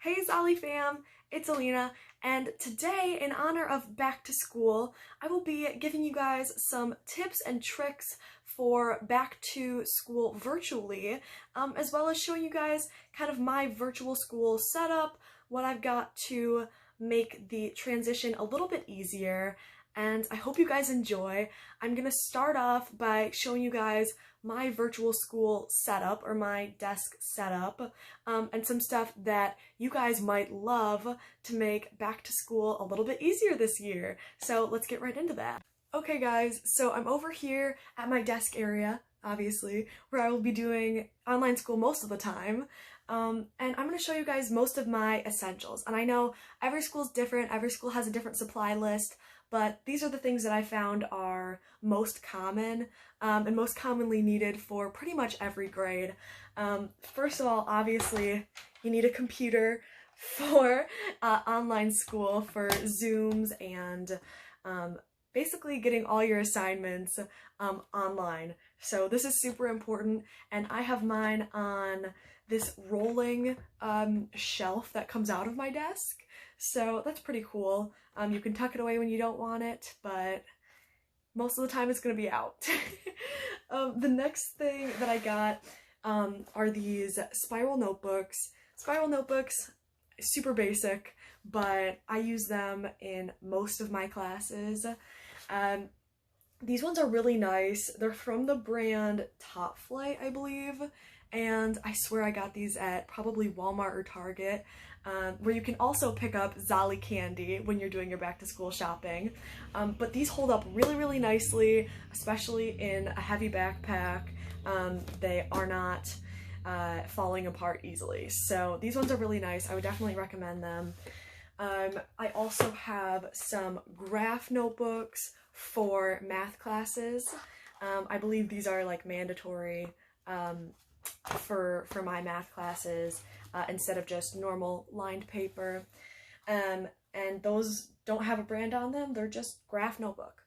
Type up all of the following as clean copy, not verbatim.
Hey Zolli fam, it's Alina, and today, in honor of back to school, I will be giving you guys some tips and tricks for back to school virtually, as well as showing you guys kind of my virtual school setup, what I've got to make the transition a little bit easier, and I hope you guys enjoy. I'm gonna start off by showing you guys my virtual school setup, or my desk setup, and some stuff that you guys might love to make back to school a little bit easier this year. So let's get right into that. Okay guys, so I'm over here at my desk area, obviously, where I will be doing online school most of the time. And I'm going to show you guys most of my essentials. And I know every school is different, every school has a different supply list, but these are the things that I found are most common and most commonly needed for pretty much every grade. First of all, obviously, you need a computer for online school, for Zooms and basically getting all your assignments online. So this is super important, and I have mine on this rolling shelf that comes out of my desk. So that's pretty cool. You can tuck it away when you don't want it, but most of the time it's gonna be out. The next thing that I got are these spiral notebooks. Spiral notebooks, super basic, but I use them in most of my classes. These ones are really nice. They're from the brand Top Flight, I believe, and I swear I got these at probably Walmart or Target, where you can also pick up Zollicandy when you're doing your back to school shopping. But these hold up really nicely, especially in a heavy backpack. They are not falling apart easily. So these ones are really nice. I would definitely recommend them. I also have some graph notebooks for math classes. I believe these are like mandatory for my math classes instead of just normal lined paper. And those don't have a brand on them, they're just graph notebook.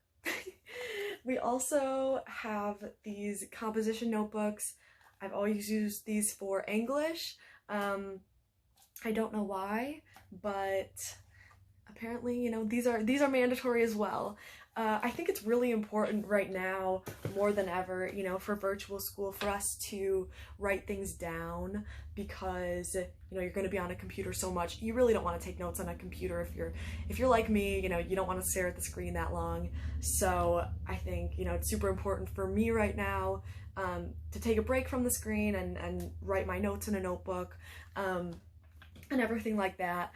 We also have these composition notebooks. I've always used these for English. I don't know why, but apparently, you know, these are mandatory as well. I think it's really important right now, more than ever, you know, for virtual school, for us to write things down, because, you know, you're going to be on a computer so much. You really don't want to take notes on a computer if you're like me, you know, you don't want to stare at the screen that long. So I think, you know, it's super important for me right now to take a break from the screen and write my notes in a notebook. And everything like that.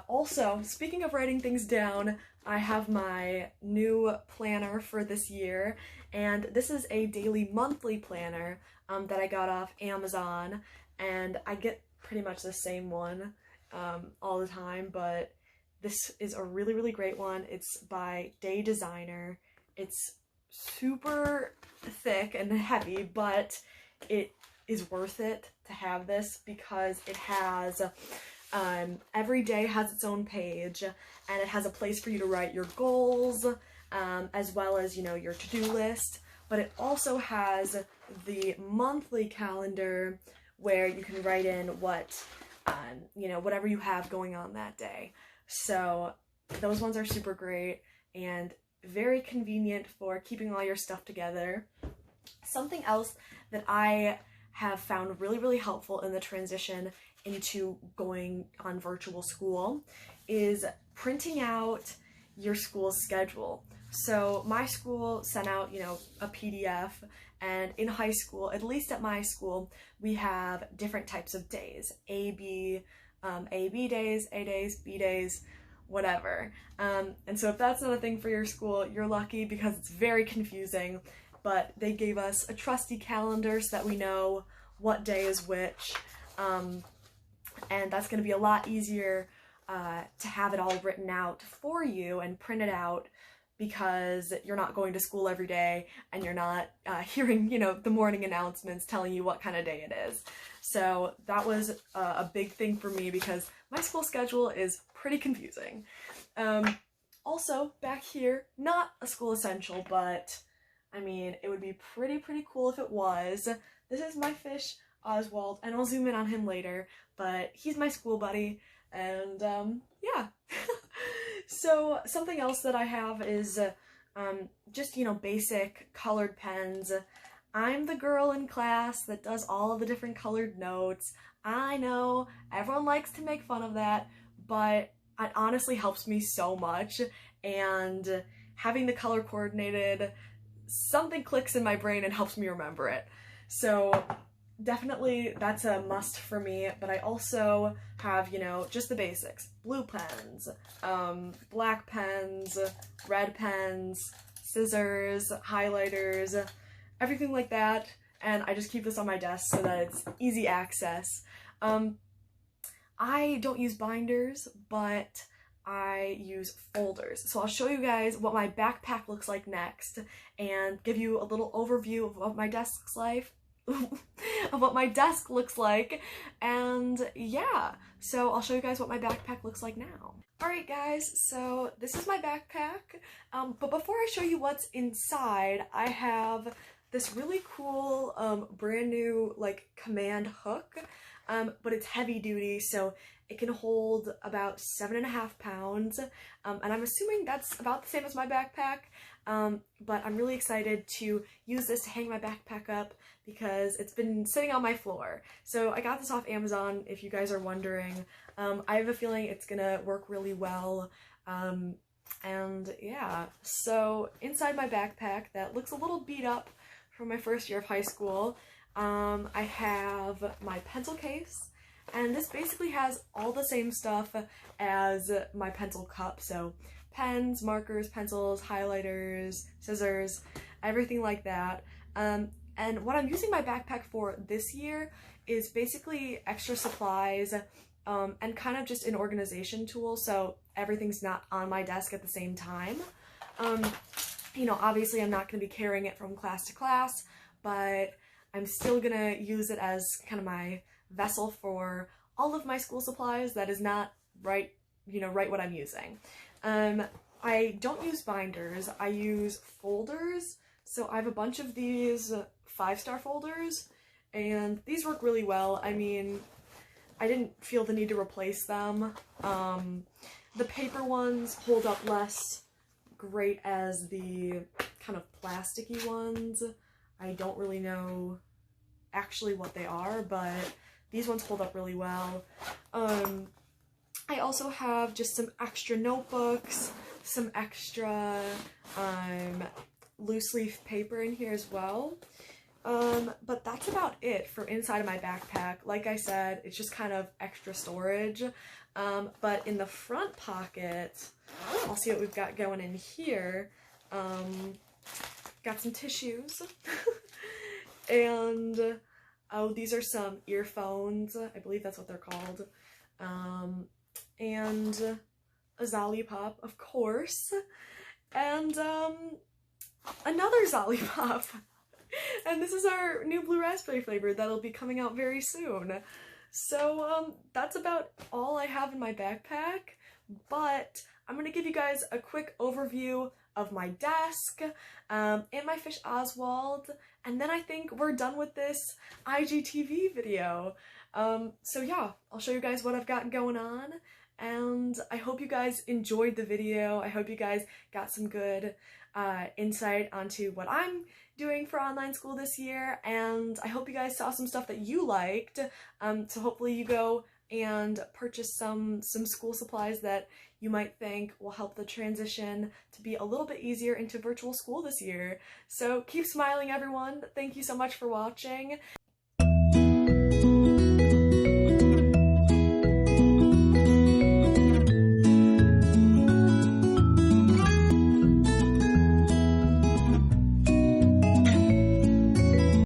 Also, speaking of writing things down, I have my new planner for this year, and this is a daily monthly planner that I got off Amazon, and I get pretty much the same one all the time, but this is a really great one. It's by Day Designer. It's super thick and heavy, but it is worth it to have this because it has every day has its own page, and it has a place for you to write your goals as well as, you know, your to-do list, but it also has the monthly calendar where you can write in what you know, whatever you have going on that day. So those ones are super great and very convenient for keeping all your stuff together. Something else that I have found really helpful in the transition into going on virtual school is printing out your school's schedule. So my school sent out, you know, a PDF, and in high school, at least at my school, we have different types of days. A, B days, A days, B days, whatever. And so if that's not a thing for your school, you're lucky, because it's very confusing. But they gave us a trusty calendar so that we know what day is which, and that's going to be a lot easier to have it all written out for you and printed out, because you're not going to school every day and you're not hearing, you know, the morning announcements telling you what kind of day it is. So that was a big thing for me, because my school schedule is pretty confusing. Also, back here, not a school essential, but I mean, it would be pretty cool if it was. This is my fish, Oswald, and I'll zoom in on him later, but he's my school buddy, and yeah. So something else that I have is just, you know, basic colored pens. I'm the girl in class that does all of the different colored notes. I know, everyone likes to make fun of that, but it honestly helps me so much, and having the color coordinated, something clicks in my brain and helps me remember it. So definitely that's a must for me, but I also have, you know, just the basics. Blue pens, black pens, red pens, scissors, highlighters, everything like that, and I just keep this on my desk so that it's easy access. I don't use binders, but I use folders. So I'll show you guys what my backpack looks like next and give you a little overview of what my desk's like. Of what my desk looks like, and yeah, so I'll show you guys what my backpack looks like now. Alright guys, so this is my backpack, but before I show you what's inside, I have this really cool brand new like command hook, but it's heavy duty, so it can hold about 7.5 pounds, and I'm assuming that's about the same as my backpack, but I'm really excited to use this to hang my backpack up because it's been sitting on my floor. So I got this off Amazon, if you guys are wondering. I have a feeling it's gonna work really well, and yeah. So inside my backpack that looks a little beat up from my first year of high school, I have my pencil case, and this basically has all the same stuff as my pencil cup, so pens, markers, pencils, highlighters, scissors, everything like that. And what I'm using my backpack for this year is basically extra supplies, and kind of just an organization tool, so everything's not on my desk at the same time. You know, obviously I'm not going to be carrying it from class to class, but I'm still gonna use it as kind of my vessel for all of my school supplies that is not right what I'm using. I don't use binders, I use folders. So I have a bunch of these 5-star folders, and these work really well. I mean, I didn't feel the need to replace them. The paper ones hold up less great as the kind of plasticky ones. I don't really know actually what they are, but these ones hold up really well. I also have just some extra notebooks, some extra loose leaf paper in here as well. But that's about it for inside of my backpack. Like I said, it's just kind of extra storage. But in the front pocket, I'll see what we've got going in here. Got some tissues. And, oh, these are some earphones. I believe that's what they're called. And a Zolli Pop, of course. And, another Zolli Pop. And this is our new blue raspberry flavor that'll be coming out very soon. So, that's about all I have in my backpack, but I'm gonna give you guys a quick overview of my desk, and my fish Oswald, and then I think we're done with this IGTV video. So yeah, I'll show you guys what I've got going on, and I hope you guys enjoyed the video. I hope you guys got some good insight onto what I'm doing for online school this year, and I hope you guys saw some stuff that you liked, so hopefully you go and purchase some school supplies that you might think will help the transition to be a little bit easier into virtual school this year. So keep smiling, everyone. Thank you so much for watching.